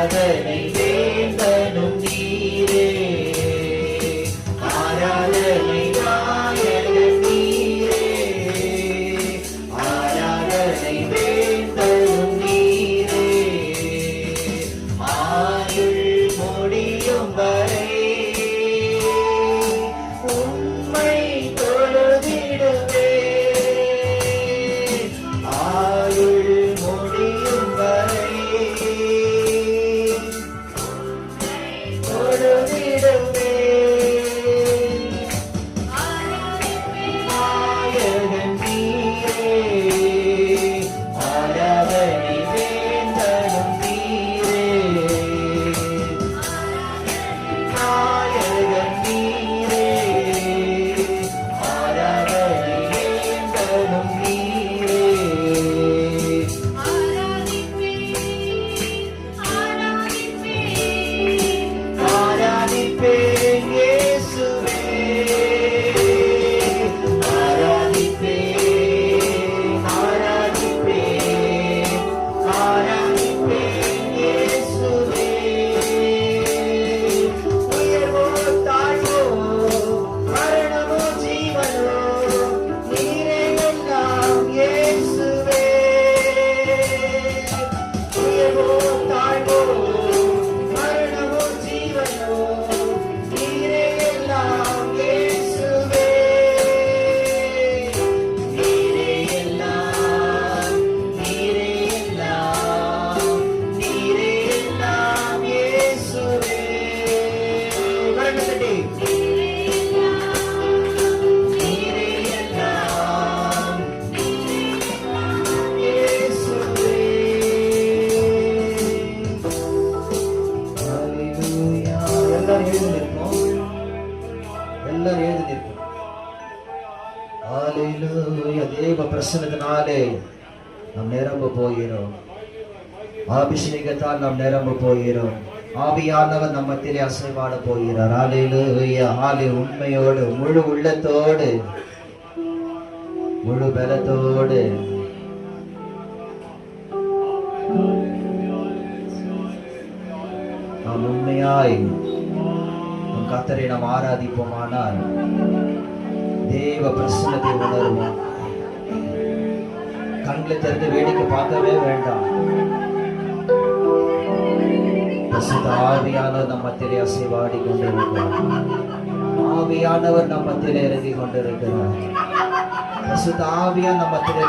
ஆராதனை வேந்தனும் நீரே, ஆராதனை நாயகன் நீரே, ஆராதனை வேந்தனும் நீரே. ஆயுள் முடியும் வரை உம்மை தொழுதிடுவே, ஆயுள் முடியும் வரை தொழுதிடுவே. நாயகன் நீரே, ஆராதனை வேந்தனும் நீரே, நாயகன் நீரே, ஆராதனை வேந்தனும் நீரே. ஆராதிப்பேன் இயேசுவே, ஆராதிப்பேன், ஆராதிப்பேன், ஆராதிப்பேன் இயேசுவே. உயர்வோ தாழ்வோ மரணமோ ஜீவனோ நீரே எல்லாம் இயேசுவே. உயர்வோ தாழ்வோ மரணமோ ஜீவனோ நீரே எல்லாம் இயேசுவே. நீரே எல்லாம், நீரே எல்லாம், நீரே எல்லாம் இயேசுவே. கரங்களை தட்டி. நீரே எல்லாம், இயேசுவே. ஹல்லேலூயா. எல்லாரும் எழுந்து நிற்போம், எல்லாரும் எழுந்து நிற்போம். ஹல்லேலூயா. தேவ பிரசன்னத்தினாலே நாம் நிரம்ப போகிறோம், அபிஷேகத்தால் நாம் நிரம்ப போகிறோம். ஆவியானவர் நம்ம மத்தியிலே அசைவாட போகிறார். ஹல்லேலூயா. உண்மையோடு, முழு உள்ளத்தோடு, முழு பலத்தோடு நாம் உண்மையாய் நம் கர்த்தரை நாம் ஆராதிப்போமானால் தேவ பிரசன்னத்தை உணர்வோம். கண்களை திறந்து வேடிக்கை பார்க்கவே வேண்டாம். பரிசுத்த ஆவியானவர் நம் மத்தியிலே அசைவாடி கொண்டிருக்கிறார். ஆவியானவர் நம் மத்தியிலே இறங்கி கொண்டிருக்கிறார். பரிசுத்த ஆவியானவர் நம் மத்தியிலே